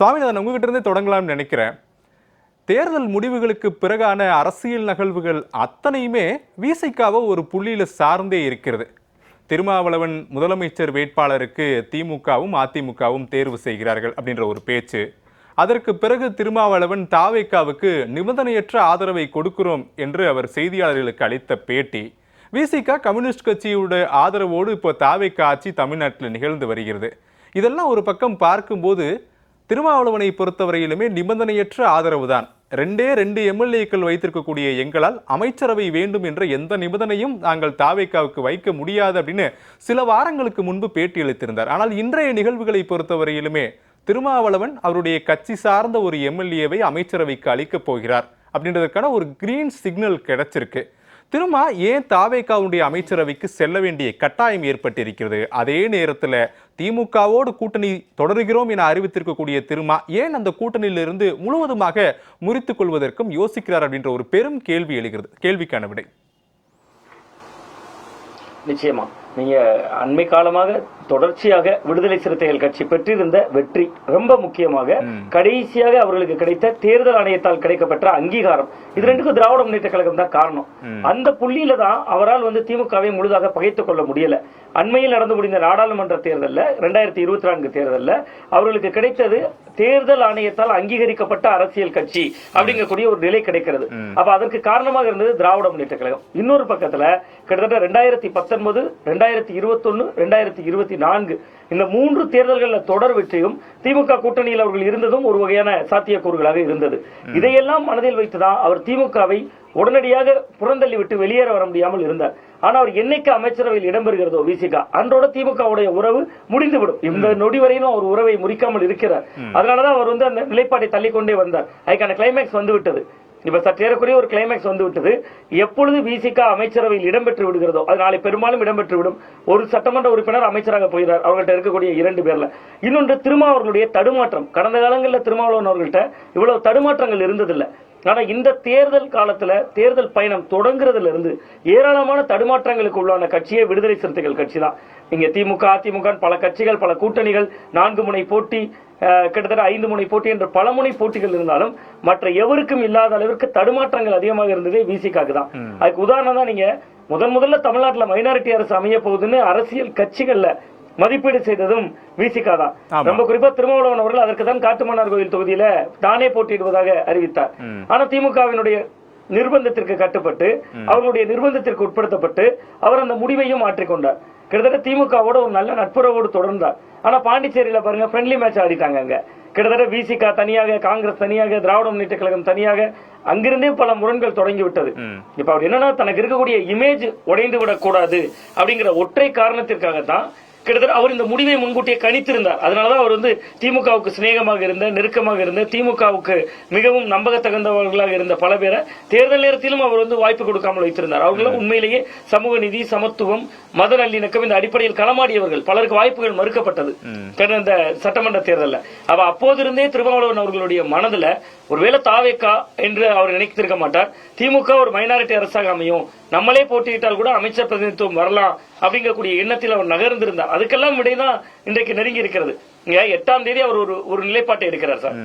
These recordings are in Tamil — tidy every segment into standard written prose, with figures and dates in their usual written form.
சுவாமிநாதன், உங்ககிட்ட இருந்தே தொடங்கலாம்னு நினைக்கிறேன். தேர்தல் முடிவுகளுக்கு பிறகான அரசியல் நகர்வுகள் அத்தனையுமே விசிகாவை ஒரு புள்ளியில சார்ந்தே இருக்கிறது. திருமாவளவன் முதலமைச்சர் வேட்பாளருக்கு திமுகவும் அதிமுகவும் தேர்வு செய்கிறார்கள் அப்படின்ற ஒரு பேச்சு. அதற்கு பிறகு திருமாவளவன் தாவேகாவுக்கு நிபந்தனையற்ற ஆதரவை கொடுக்கிறோம் என்று அவர் செய்தியாளர்களுக்கு அளித்த பேட்டி. விசிகா கம்யூனிஸ்ட் கட்சியோட ஆதரவோடு இப்போ தாவேகா ஆட்சி தமிழ்நாட்டில் நிகழ்ந்து வருகிறது. இதெல்லாம் ஒரு பக்கம் பார்க்கும்போது திருமாவளவனை பொறுத்தவரையிலுமே நிபந்தனையற்ற ஆதரவு தான். ரெண்டு எம்எல்ஏக்கள் வைத்திருக்கக்கூடிய எங்களால் அமைச்சரவை வேண்டும் என்ற எந்த நிபந்தனையும் நாங்கள் தாவேகாவுக்கு வைக்க முடியாது அப்படின்னு சில வாரங்களுக்கு முன்பு பேட்டி அளித்திருந்தார். ஆனால் இன்றைய நிகழ்வுகளை பொறுத்தவரையிலுமே திருமாவளவன் அவருடைய கட்சி சார்ந்த ஒரு எம்எல்ஏவை அமைச்சரவைக்கு அளிக்கப் போகிறார் அப்படின்றதுக்கான ஒரு கிரீன் சிக்னல் கிடைச்சிருக்கு. திருமா ஏன் தாவேகாவுடைய அமைச்சரவைக்கு செல்ல வேண்டிய கட்டாயம் ஏற்பட்டிருக்கிறது? அதே நேரத்தில் திமுகவோடு கூட்டணி தொடர்கிறோம் என அறிவித்திருக்கக்கூடிய திருமா ஏன் அந்த கூட்டணியிலிருந்து முழுவதுமாக முறித்துக் கொள்வதற்கும் யோசிக்கிறார் அப்படின்ற ஒரு பெரும் கேள்வி எழுகிறது. கேள்விக்கான விடை நிச்சயமா நீங்க அண்மை காலமாக தொடர்ச்சியாக விடுதலை சிறுத்தைகள் கட்சி பெற்றிருந்த வெற்றி, ரொம்ப முக்கியமாக கடைசியாக அவர்களுக்கு கிடைத்த தேர்தல் ஆணையத்தால் கிடைக்கப்பெற்ற அங்கீகாரம், இது ரெண்டுக்கும் திராவிட முன்னேற்ற கழகம் தான் காரணம். அந்த புள்ளியில தான் அவரால் திமுகவை முழுதாக பகைத்துக் கொள்ள முடியல. அண்மையில் நடந்து முடிந்த நாடாளுமன்ற தேர்தலில் 2024 தேர்தலில் அவர்களுக்கு கிடைத்தது தேர்தல் ஆணையத்தால் அங்கீகரிக்கப்பட்ட அரசியல் கட்சி அப்படிங்கக்கூடிய ஒரு நிலை கிடைக்கிறது. அப்ப அதற்கு காரணமாக இருந்தது திராவிட முன்னேற்ற கழகம். இன்னொரு பக்கத்துல கிட்டத்தட்ட 2019, 2021, 2024 இந்த 3 தேர்தல்களில் தொடர் வெற்றியும் திமுக கூட்டணியில் அவர்கள் இருந்ததும் ஒரு வகையான சாத்தியக்கூறுகளாக இருந்தது. இதையெல்லாம் மனதில் வைத்துதான் அவர் திமுகவை உடனடியாக புறந்தள்ளி விட்டு வெளியேற வர முடியாமல் இருந்தார். ஆனா அவர் என்னைக்கு அமைச்சரவையில் இடம்பெறுகிறதோ விசிகா, அன்றோட திமுகவுடைய உறவு முடிந்துவிடும். இந்த நொடி வரையிலும் அவர் உறவை முறிக்காமல் இருக்கிறார். அதனாலதான் அவர் அந்த நிலைப்பாட்டை தள்ளிக்கொண்டே வந்தார். அதுக்கான கிளைமேக்ஸ் வந்து விட்டது. இப்ப சற்றேறக்குரிய ஒரு கிளைமேக்ஸ் வந்து விட்டது. எப்பொழுது விசிகா அமைச்சரவையில் இடம்பெற்று விடுகிறதோ அது நாளை பெரும்பாலும் இடம்பெற்று விடும். ஒரு சட்டமன்ற உறுப்பினர் அமைச்சராக போகிறார் அவர்கள்ட்ட இருக்கக்கூடிய 2 பேர்ல. இன்னொன்று திருமாவர்களுடைய தடுமாற்றம். கடந்த காலங்களில் திருமாவளவன் அவர்கள்ட்ட இவ்வளவு தடுமாற்றங்கள் இருந்ததில்லை. ஆனா இந்த தேர்தல் காலத்துல தேர்தல் பயணம் தொடங்குறதுல இருந்து ஏராளமான தடுமாற்றங்களுக்கு உள்ளான கட்சியே விடுதலை சிறுத்தைகள் கட்சி தான். இங்க திமுக அதிமுக பல கட்சிகள், பல கூட்டணிகள், 4 முனை போட்டி, கிட்டத்தட்ட 5 முனை போட்டி என்ற பல முனை போட்டிகள் இருந்தாலும் மற்ற எவருக்கும் இல்லாத அளவிற்கு தடுமாற்றங்கள் அதிகமாக இருந்ததே விசிகாக்கு தான். அதுக்கு உதாரணம் தான் நீங்க முதல்ல தமிழ்நாட்டில் மைனாரிட்டி அரசு அமைய போகுதுன்னு அரசியல் கட்சிகள்ல மதிப்பீடு செய்ததும் விசிகா தான். ரொம்ப குறிப்பா திருமாவளவன் அவர்கள் அதற்கு தான் காட்டுமன்னார் கோயில் தொகுதியில தானே போட்டியிடுவதாக அறிவித்தார். ஆனா திமுகவினுடைய நிர்பந்தத்திற்கு கட்டுப்பட்டு அவர்களுடைய நிர்பந்தத்திற்கு உட்படுத்தப்பட்டு அவர் அந்த முடிவையும் மாற்றிக்கொண்டார். கிட்டத்தட்ட திமுகவோட ஒரு நல்ல நட்புறவோடு தொடர்ந்தார். ஆனா பாண்டிச்சேரியில பாருங்க ஃப்ரெண்ட்லி மேட்ச் ஆடிட்டாங்க. அங்க கிட்டத்தட்ட விசிகா தனியாக, காங்கிரஸ் தனியாக, திராவிட முன்னேற்ற கழகம் தனியாக, அங்கிருந்தே பல முரண்கள் தொடங்கி விட்டது. இப்ப அவர் என்னன்னா தனக்கு இருக்கக்கூடிய இமேஜ் உடைந்து விடக்கூடாது அப்படிங்கிற ஒற்றை காரணத்திற்காகத்தான் கிட்டத்தட்ட அவர் இந்த முடிவை முன்கூட்டியே கணித்திருந்தார். அதனாலதான் அவர் திமுகவுக்கு சிநேகமாக இருந்த, நெருக்கமாக இருந்த, திமுகவுக்கு மிகவும் நம்பகத்தகுந்தவர்களாக இருந்த பல பேரை தேர்தல் நேரத்திலும் அவர் வாய்ப்பு கொடுக்காமல் வைத்திருந்தார். அவர்களும் உண்மையிலேயே சமூக நீதி, சமத்துவம், மத நல்லிணக்கம் இந்த அடிப்படையில் களமாடியவர்கள். பலருக்கு வாய்ப்புகள் மறுக்கப்பட்டது கடந்த சட்டமன்ற தேர்தலில். அவ அப்போதிருந்தே திருமாவளவன் அவர்களுடைய மனதுல ஒருவேளை தாவேகா என்று அவர் நினைத்திருக்க மாட்டார். திமுக ஒரு மைனாரிட்டி அரசாக அமையும், நம்மளே போட்டியிட்டால் கூட அமைச்சர் பிரதிநிதித்துவம் வரலாம் அப்படிங்கக்கூடிய எண்ணத்தில் அவர் நகர்ந்திருந்தார். அதுக்கெல்லாம் விடைதான் இன்றைக்கு நெருங்கி இருக்கிறது. 8ஆம் தேதி அவர் ஒரு நிலைப்பாட்டை எடுக்கிறார் சார்.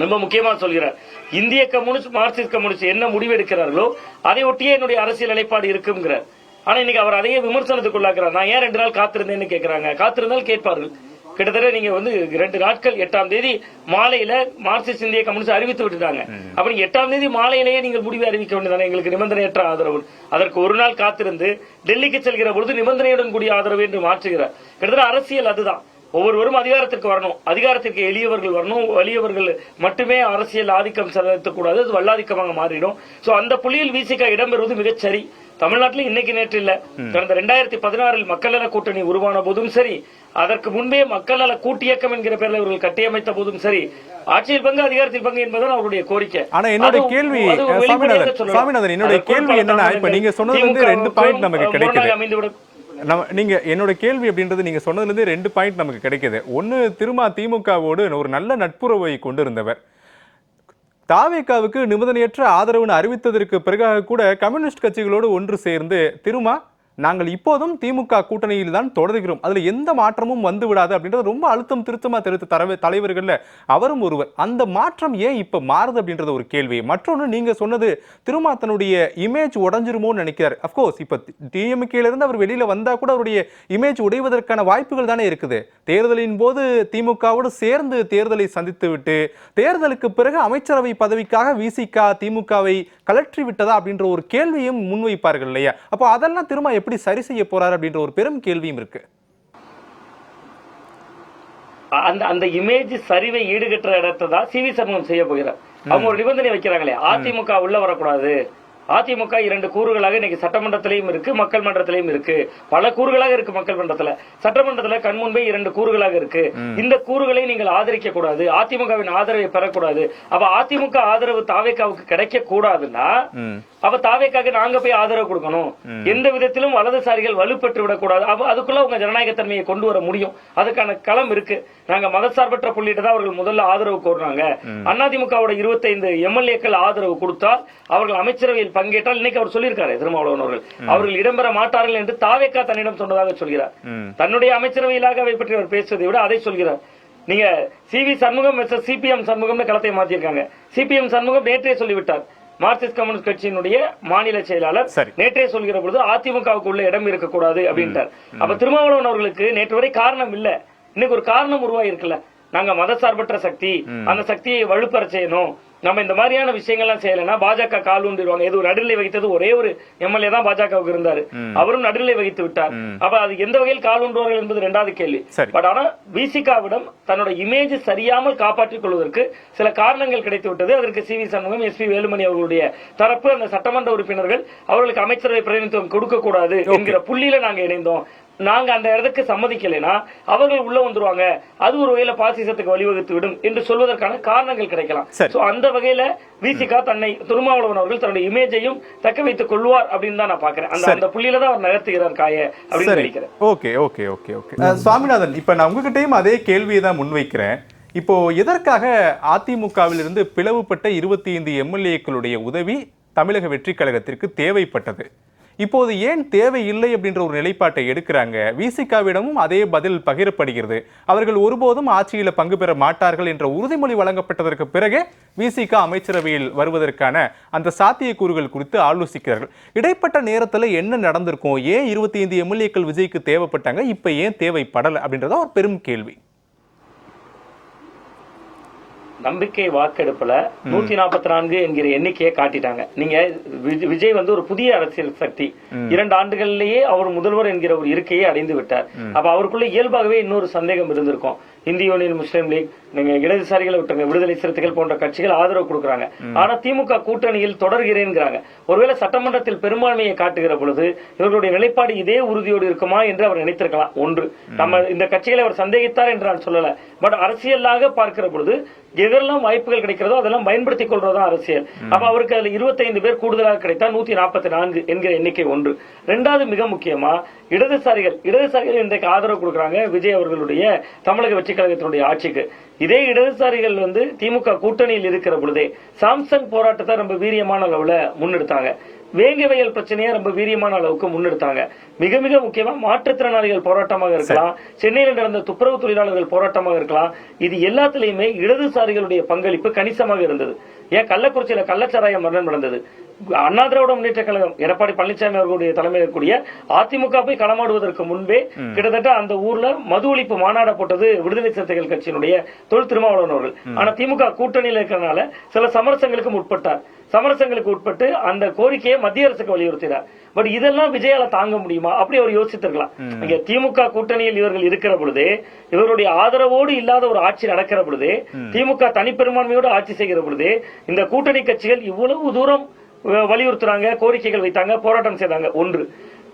ரொம்ப முக்கியமா சொல்கிறார், இந்திய கம்யூனிஸ்ட், மார்க்சிஸ்ட் கம்யூனிஸ்ட் என்ன முடிவு எடுக்கிறார்களோ அதை ஒட்டியே என்னுடைய அரசியல் நிலைப்பாடு இருக்குங்கிறார். ஆனா இன்னைக்கு அவர் அதையே விமர்சனத்துக்குள்ளாக்குறார். நான் ஏன் 2 நாள் காத்திருந்தேன்னு கேட்கிறாங்க. காத்திருந்தால் கேட்பார்கள். கிட்டத்தட்ட நீங்க 2 நாட்கள் 8ஆம் தேதி மாலையில மார்க்சிஸ்ட் இந்திய கம்யூனிஸ்ட் அறிவித்து விட்டுட்டாங்க. அப்ப நீங்க 8ஆம் தேதி மாலையிலேயே நீங்கள் முடிவை அறிவிக்க வேண்டியதானே, எங்களுக்கு நிபந்தனையற்ற ஆதரவு. அதற்கு ஒரு நாள் காத்திருந்து டெல்லிக்கு செல்கிற பொழுது நிபந்தனையுடன் கூடிய ஆதரவு என்று மாற்றுகிறார். கிட்டத்தட்ட அரசியல் அதுதான். ஒவ்வொருவரும் அதிகாரத்திற்கு வரணும், அதிகாரத்திற்கு எளியவர்கள் வரணும், வலியவர்கள் மட்டுமே அரசியல் ஆதிக்கம் செலுத்தக்கூடாது, அது வல்லாதிக்கமாக மாறிடும். சோ அந்த புள்ளியில் விசிகா இடம்பெறுவது மிகச்சரி. தமிழ்நாட்டில் இன்னைக்கு நேற்று இல்ல, கடந்த 2016 மக்கள் நல கூட்டணி உருவான போதும் சரி, அதற்கு முன்பே மக்கள் நல கூட்டியக்கம் என்கிற பெயரில் அவர்கள் கட்டியமைத்த போதும் சரி, ஆட்சியில் பங்கு, அதிகாரத்தில் பங்கு என்பதுதான் அவருடைய கோரிக்கை. ஆனா என்னோட கேள்வி சாமிநாதன், என்னோட கேள்வி என்னன்னா, இப்ப நீங்க சொன்னது 2 பாயிண்ட் நமக்கு கிடைக்குது. என்னோட கேள்வி அப்படின்றது நீங்க சொன்னதுல இருந்து 2 பாயிண்ட் நமக்கு கிடைக்குது. ஒன்னு, திமுகவோடு ஒரு நல்ல நட்புறவை கொண்டிருந்தவர். தாவேகாவுக்கு நிபந்தனையற்ற ஆதரவுன்னு அறிவித்ததற்கு பிறகாக கூட கம்யூனிஸ்ட் கட்சிகளோடு ஒன்று சேர்ந்து திருமா நாங்கள் இப்போதும் திமுக கூட்டணியில் தான் தொடர்கிறோம், அதுல எந்த மாற்றமும் வந்து விடாது அப்படின்றது ரொம்ப அழுத்தம் திருத்தமா தெரிவித்த தலைவர்கள்ல அவரும் ஒருவர். அந்த மாற்றம் ஏன் இப்ப மாறுது அப்படின்றது ஒரு கேள்வி. மற்றொன்று, நீங்க சொன்னது திருமாத்தனுடைய இமேஜ் உடைஞ்சிருமோன்னு நினைக்கிறார். அப்கோர்ஸ் இப்ப டிஎம்கேல இருந்து அவர் வெளியில வந்தா கூட அவருடைய இமேஜ் உடைவதற்கான வாய்ப்புகள் தானே இருக்குது. தேர்தலின் போது திமுகவோடு சேர்ந்து தேர்தலை சந்தித்து விட்டு தேர்தலுக்கு பிறகு அமைச்சரவை பதவிக்காக விசிக திமுகவை கலற்றி விட்டதா அப்படின்ற ஒரு கேள்வியும் முன்வைப்பார்கள் இல்லையா? அப்போ அதெல்லாம் திரும்ப எப்படி சரி செய்ய போறாரு அப்படின்ற ஒரு பெரும் கேள்வியும் இருக்கு. அந்த இமேஜ் சரிவை ஈடுகட்டுற இடத்தை தான் சிவி சண்முகம் செய்ய போகிறார். அவங்க ஒரு நிபந்தனை வைக்கிறாங்களே, அதிமுக உள்ள வரக்கூடாது. அதிமுக 2 கூறுகளாக இன்னைக்கு சட்டமன்றத்திலையும் இருக்கு, மக்கள் மன்றத்திலையும் இருக்கு. பல கூறுகளாக இருக்கு மக்கள் மன்றத்துல. சட்டமன்றத்துல கண்முன்பே 2 கூறுகளாக இருக்கு. இந்த கூறுகளை நீங்கள் ஆதரிக்க கூடாது, அதிமுகவின் ஆதரவை பெறக்கூடாது. அப்ப அதிமுக ஆதரவு தாவேக்காவுக்கு கிடைக்க கூடாதுன்னா அப்ப தாவேக்காக நாங்க போய் ஆதரவு கொடுக்கணும். எந்த விதத்திலும் வலதுசாரிகள் வலுப்பெற்று விடக்கூடாது. அதுக்குள்ள உங்க ஜனநாயக தன்மையை கொண்டு வர முடியும். அதுக்கான களம் இருக்கு. நாங்க மதசார்பற்ற புள்ளிட்டு தான் அவர்கள் முதல்ல ஆதரவு கோருறாங்க. அதிமுகவோட 25 எம்எல்ஏக்கள் ஆதரவு கொடுத்தால் அவர்கள் அமைச்சரவையில் பங்கேற்றால், இன்னைக்கு அவர் சொல்லியிருக்காரு திருமாவளவன் அவர்கள் இடம்பெற மாட்டார்கள் என்று தாவேக்கா தன்னிடம் சொன்னதாக சொல்கிறார். தன்னுடைய அமைச்சரவையிலாக அவை பற்றி அவர் பேசுவதை விட அதை சொல்கிறார். நீங்க சிவி சண்முகம் சிபிஎம் சண்முகம் களத்தை மாற்றிருக்காங்க. சிபிஎம் சண்முகம் நேற்றே சொல்லிவிட்டார், மார்க்சிஸ்ட் கம்யூனிஸ்ட் கட்சியினுடைய மாநில செயலாளர் நேற்றே சொல்கிற பொழுது அதிமுகவுக்கு உள்ள இடம் இருக்கக்கூடாது அப்படின்ட்டார். அப்ப திருமாவளவன் அவர்களுக்கு நேற்று வரை காரணம் இல்ல, இன்னைக்கு ஒரு காரணம் உருவாகி இருக்குல்ல. நாங்க மதசார்பற்ற சக்தி, அந்த சக்தியை வலுப்பெற செய்யணும். நம்ம இந்த மாதிரியான விஷயங்கள்லாம் செய்யலன்னா பாஜக கால் ஊன்றிடுவாங்க. எது நடுநிலை வகித்தது ஒரே ஒரு எம்எல்ஏ தான் பாஜகவுக்கு இருந்தாரு, அவரும் நடுநிலை வகித்து விட்டார். அப்ப அது எந்த வகையில் கால் ஊன்றுவார்கள் என்பது 2வது கேள்வி. பட் ஆனா விசிகாவிடம் தன்னோட இமேஜ் சரியாமல் காப்பாற்றிக் கொள்வதற்கு சில காரணங்கள் கிடைத்து விட்டது. அதற்கு சிவி சண்முகம், எஸ்பி வேலுமணி அவர்களுடைய தரப்பு, அந்த சட்டமன்ற உறுப்பினர்கள் அவர்களுக்கு அமைச்சரவை பிரதிநிதித்துவம் கொடுக்க கூடாது என்கிற புள்ளியில நாங்க இணைந்தோம். நாங்க அந்த இடத்துக்கு சம்மதிக்கலைன்னா அவர்கள் உள்ள வந்துருவாங்க, அது ஒரு வகையில பாசிசத்துக்கு வழிவகுத்து விடும் என்று சொல்வதற்கான காரணங்கள் கிடைக்கலாம். அந்த வகையில விசிகா தன்னை திருமாவளவன் அவர்கள் தன்னுடைய இமேஜையும் தக்க வைத்துக் கொள்வார் அப்படின்னு தான் நான் பாக்குறேன். அந்த புள்ளியில தான் அவர் நகர்த்துகிறார் காய அப்படின்னு நினைக்கிறேன். Okay okay okay okay Swaminathan, இப்ப நான் உங்ககிட்டயும் அதே கேள்வியை தான் முன்வைக்கிறேன். இப்போ எதற்காக அதிமுகவிலிருந்து பிளவுபட்ட 25 எம்எல்ஏக்களுடைய உதவி தமிழக வெற்றி கழகத்திற்கு தேவைப்பட்டது? இப்போது ஏன் தேவையில்லை அப்படின்ற ஒரு நிலைப்பாட்டை எடுக்கிறாங்க? விசிகாவிடமும் அதே பதில் பகிரப்படுகிறது. அவர்கள் ஒருபோதும் ஆட்சியில் பங்கு பெற மாட்டார்கள் என்ற உறுதிமொழி வழங்கப்பட்டதற்கு பிறகு விசிகா அமைச்சரவையில் வருவதற்கான அந்த சாத்தியக்கூறுகள் குறித்து ஆலோசிக்கிறார்கள். இடைப்பட்ட நேரத்தில் என்ன நடந்திருக்கும்? ஏன் 25 எம்எல்ஏக்கள் விஜய்க்கு தேவைப்பட்டாங்க, இப்ப ஏன் தேவைப்படலை அப்படின்றத ஒரு பெரும் கேள்வி. நம்பிக்கை வாக்கெடுப்புல 144 என்கிற எண்ணிக்கையை காட்டிட்டாங்க. நீங்க விஜய் ஒரு புதிய அரசியல் சக்தி, 2 ஆண்டுகளிலேயே அவர் முதல்வர் என்கிற ஒரு இருக்கையை அடைந்து விட்டார். அப்ப அவருக்குள்ள இயல்பாகவே இன்னொரு சந்தேகம் இருந்திருக்கும். இந்திய யூனியன் முஸ்லீம் லீக், நீங்க இடதுசாரிகளை விட்டுருங்க, விடுதலை சிறுத்தைகள் போன்ற கட்சிகள் ஆதரவு கொடுக்கறாங்க. ஆனா திமுக கூட்டணியில் தொடர்கிறேன்ங்கிறாங்க. ஒருவேளை சட்டமன்றத்தில் பெரும்பான்மையை காட்டுகிற பொழுது இவர்களுடைய நிலைப்பாடு இதே உறுதியோடு இருக்குமா என்று அவர் நினைத்திருக்கலாம். ஒன்று, நம்ம இந்த கட்சிகளை அவர் சந்தேகித்தார் என்று நான் சொல்லல. பட் அரசியலாக பார்க்கிற பொழுது எதெல்லாம் வாய்ப்புகள் கிடைக்கிறதோ அதெல்லாம் பயன்படுத்திக் கொள்றதா அரசியல். அப்ப அவருக்கு அதுல 25 பேர் கூடுதலாக கிடைத்தா 144 என்கிற எண்ணிக்கை ஒன்று. 2வது மிக முக்கியமா இடதுசாரிகள் இன்றைக்கு ஆதரவு கொடுக்கறாங்க விஜய் அவர்களுடைய தமிழக வெற்றி கழகத்தினுடைய ஆட்சிக்கு. இதே இடதுசாரிகள் திமுக கூட்டணியில் இருக்கிற பொழுதே சாம்சங் போராட்டத்தை ரொம்ப வீரியமான அளவுல முன்னெடுத்தாங்க. வேங்க வயல் பிரச்சனையை ரொம்ப வீரியமான அளவுக்கு முன்னெடுத்தாங்க. மிக மிக முக்கியமா மாற்றுத்திறனாளிகள் போராட்டமாக இருக்கலாம், சென்னையில் நடந்த துப்புரவு தொழிலாளர்கள் போராட்டமாக இருக்கலாம், இது எல்லாத்திலையுமே இடதுசாரிகளுடைய பங்களிப்பு கணிசமாக இருந்தது. ஏன் கள்ளக்குறிச்சியில கள்ளச்சாராய மரணம் நடந்தது, அண்ணா திராவிட முன்னேற்ற கழகம் எடப்பாடி பழனிசாமி அவர்களுடைய தலைமையில் இருக்கக்கூடிய அதிமுக போய் களமாடுவதற்கு முன்பே கிட்டத்தட்ட அந்த ஊர்ல மது ஒழிப்பு மாநாடு போட்டது விடுதலை சிறுத்தைகள் கட்சியினுடைய தொல் திருமாவளவன் அவர்கள். ஆனா திமுக கூட்டணியில் இருக்கிறதுனால சில சமரசங்களுக்கு உட்பட்டு அந்த கோரிக்கையை மத்திய அரசுக்கு வலியுறுத்தினார். பட் இதெல்லாம் விஜயால தாங்க முடியுமா? அப்படி அவர் யோசித்திருக்கலாம். இங்க திமுக கூட்டணியில் இவர்கள் இருக்கிற பொழுதே, இவருடைய ஆதரவோடு இல்லாத ஒரு ஆட்சி நடக்கிற பொழுதே, திமுக தனிப்பெரும்பான்மையோடு ஆட்சி செய்கிற பொழுதே இந்த கூட்டணி கட்சிகள் இவ்வளவு தூரம் வலியுறுத்துறாங்க, கோரிக்கைகள் வைத்தாங்க, போராட்டம் செய்தாங்க. ஒன்று.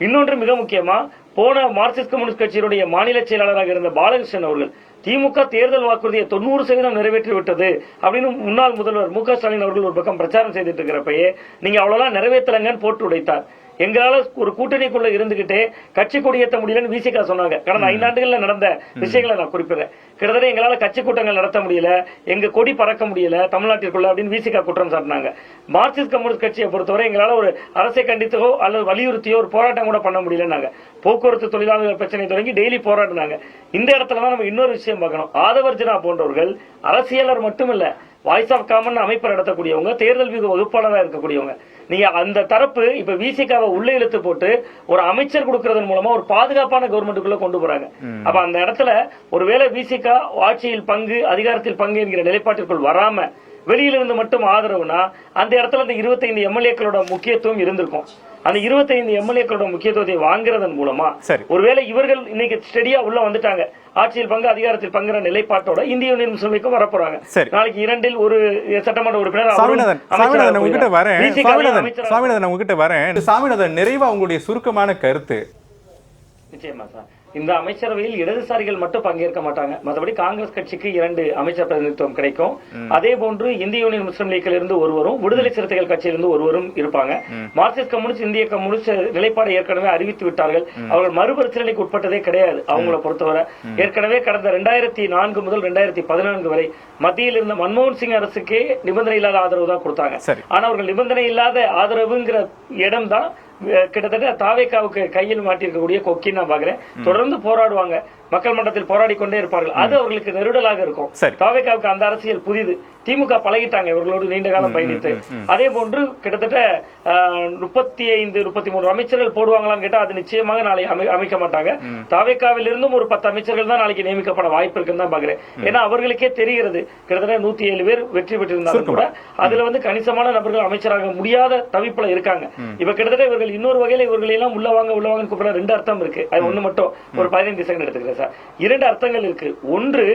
இன்னொன்று மிக முக்கியமா, போன மார்க்சிஸ்ட் கம்யூனிஸ்ட் கட்சியினுடைய மாநில செயலாளராக இருந்த பாலகிருஷ்ணன் அவர்கள் திமுக தேர்தல் வாக்குறுதியை 90% நிறைவேற்றி விட்டது அப்படின்னு முன்னாள் முதல்வர் மு க ஸ்டாலின் அவர்கள் ஒரு பக்கம் பிரச்சாரம் செய்துட்டு இருக்கிறப்பயே நீங்க அவ்வளவுதான் நிறைவேற்றலங்கன்னு போட்டு உடைத்தார். எங்களால ஒரு கூட்டணிக்குள்ள இருந்துகிட்டே கட்சி கொடியேற்ற முடியலன்னு விசிகா சொன்னாங்க. கடந்த 5 ஆண்டுகள்ல நடந்த விஷயங்களை நான் குறிப்பிடுறேன். கிட்டத்தட்ட எங்களால கட்சி கூட்டங்கள் நடத்த முடியல, எங்க கொடி பறக்க முடியல தமிழ்நாட்டிற்குள்ள அப்படின்னு விசிகா குற்றம் சாட்டினாங்க. மார்க்சிஸ்ட் கம்யூனிஸ்ட் கட்சியை பொறுத்தவரை எங்களால ஒரு அரசை கண்டித்தோ அல்லது வலியுறுத்தியோ ஒரு போராட்டம் கூட பண்ண முடியலன்னாங்க. போக்குவரத்து தொழிலாளர்கள் பிரச்சனை தொடங்கி டெய்லி போராடினாங்க. இந்த இடத்துல தான் நம்ம இன்னொரு விஷயம் பார்க்கணும். ஆதவர்ஜனா போன்றவர்கள் அரசியலர் மட்டுமில்ல, வாய்ஸ் ஆஃப் காமன் அமைப்பு நடத்தக்கூடியவங்க, தேர்தல் வியூக வகுப்பாளராக இருக்கக்கூடியவங்க. நீங்க அந்த தரப்பு இப்ப விசிகாவை உள்ள இழுத்து போட்டு ஒரு அமைச்சர் கொடுக்கறதன் மூலமா ஒரு பாதுகாப்பான கவர்மெண்ட்டுக்குள்ள கொண்டு போறாங்க. அப்ப அந்த இடத்துல ஒருவேளை விசிகா ஆட்சியில் பங்கு, அதிகாரத்தில் பங்கு என்கிற நிலைப்பாட்டிற்குள் வராம வெளியிலிருந்து மட்டும் ஆதரவுனா அந்த இடத்துல அந்த 25 எம்எல்ஏக்களோட முக்கியத்துவம் இருந்திருக்கும். அந்த 25 எம்எல்ஏக்களோட முக்கியத்துவத்தை வாங்குறதன் மூலமா ஒருவேளை இவர்கள் இன்னைக்கு ஸ்டெடியா உள்ள வந்துட்டாங்க, ஆட்சியில் பங்கு அதிகாரத்தில் பங்குற நிலைப்பாட்டோட இந்திய யூனியன் முஸ்லிம் லீக்கும் வரப்போறாங்க. நாளைக்கு 2இல் ஒரு சட்டமன்ற உறுப்பினர் சாமிநாதன் நிறைவா உங்களுடைய சுருக்கமான கருத்து. நிச்சயமா சார், இந்த அமைச்சரவையில் இடதுசாரிகள் மட்டும் பங்கேற்க மாட்டாங்க. மற்றபடி காங்கிரஸ் கட்சிக்கு 2 அமைச்சர் பிரதிநிதித்துவம் கிடைக்கும். அதே போன்று இந்திய யூனியன் முஸ்லிம் லீக்கில் இருந்து ஒருவரும், விடுதலை சிறுத்தைகள் கட்சியிலிருந்து ஒருவரும் இருப்பாங்க. மார்க்சிஸ்ட் கம்யூனிஸ்ட், இந்திய கம்யூனிஸ்ட் நிலைப்பாடு ஏற்கனவே அறிவித்து விட்டார்கள். அவர்கள் மறுபரிசீலனைக்கு உட்பட்டதே கிடையாது. அவங்கள பொறுத்தவரை ஏற்கனவே கடந்த 2004 முதல் 2014 வரை மத்தியில் இருந்த மன்மோகன் சிங் அரசுக்கே நிபந்தனை இல்லாத ஆதரவு தான் கொடுத்தாங்க. ஆனா அவர்கள் நிபந்தனை இல்லாத ஆதரவுங்கிற இடம் தான் கிட்டத்தட்ட தாவேக்காவுக்கு கையில் மாட்டிருக்கக்கூடிய கொக்கி நான் பாக்குறேன். தொடர்ந்து போராடுவாங்க, மக்கள் மன்றத்தில் போராடி கொண்டே இருப்பார்கள். அது அவர்களுக்கு நெருடலாக இருக்கும். தாவேக்காவுக்கு அந்த அரசியல் புதிது. திமுக பழகிட்டாங்க இவர்களோடு நீண்ட காலம் பயணித்து. அதே போன்று கிட்டத்தட்ட 35-33 அமைச்சர்கள் போடுவாங்களான்னு கேட்டா அது நிச்சயமாக நாளை அமைக்க மாட்டாங்க. தாவேக்காவில் இருந்தும் ஒரு 10 அமைச்சர்கள் தான் நாளைக்கு நியமிக்கப்பட வாய்ப்பு இருக்குன்னு தான் பாக்குறேன். ஏன்னா அவர்களுக்கே தெரிகிறது கிட்டத்தட்ட 107 பேர் வெற்றி பெற்றிருந்தாலும் கூட அதுல கணிசமான நபர்கள் அமைச்சராக முடியாத தவிப்புல இருக்காங்க. இப்ப கிட்டத்தட்ட இவர்கள் இன்னொரு வகையில இவர்கள் எல்லாம் உள்ள வாங்க கூப்பிட 2 அர்த்தம் இருக்கு. அது ஒண்ணு மட்டும் ஒரு 15 செகண்ட் எடுத்துக்கிறேன் சார். 2 அர்த்தங்கள் இருக்கு. ஒன்று,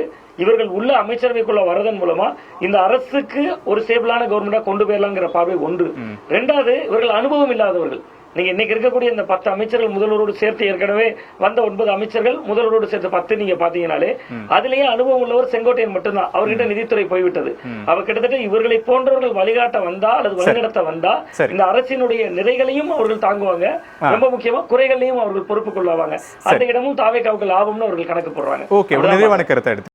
இவர்கள் உள்ள அமைச்சரவைக்குள்ள வரதன் மூலமா இந்த அரசுக்கு ஒரு ஸ்டேபிளான கவர்மெண்டா கொண்டு போயிடலாங்கிற பார்வை ஒன்று. 2வது, இவர்கள் அனுபவம் இல்லாதவர்கள். நீங்க இன்னைக்கு இருக்கக்கூடிய இந்த 10 அமைச்சர்கள் முதல்வரோடு சேர்த்து ஏற்கனவே வந்த 9 அமைச்சர்கள் முதல்வரோடு சேர்த்து 10 நீங்க பாத்தீங்கன்னாலே அதுலயே அனுபவம் உள்ளவர் செங்கோட்டையன் மட்டும்தான். அவர்கிட்ட நிதித்துறை போய்விட்டது. அவர் கிட்டத்தட்ட இவர்களை போன்றவர்கள் வழிகாட்ட வந்தா அல்லது வழிநடத்த வந்தா இந்த அரசினுடைய நிறைகளையும் அவர்கள் தாங்குவாங்க, ரொம்ப முக்கியமா குறைகளையும் அவர்கள் பொறுப்பு கொள்வாங்க. அந்த இடமும் தாவேக்காவுக்கு லாபம்னு அவர்கள் கணக்கு போடுறாங்க.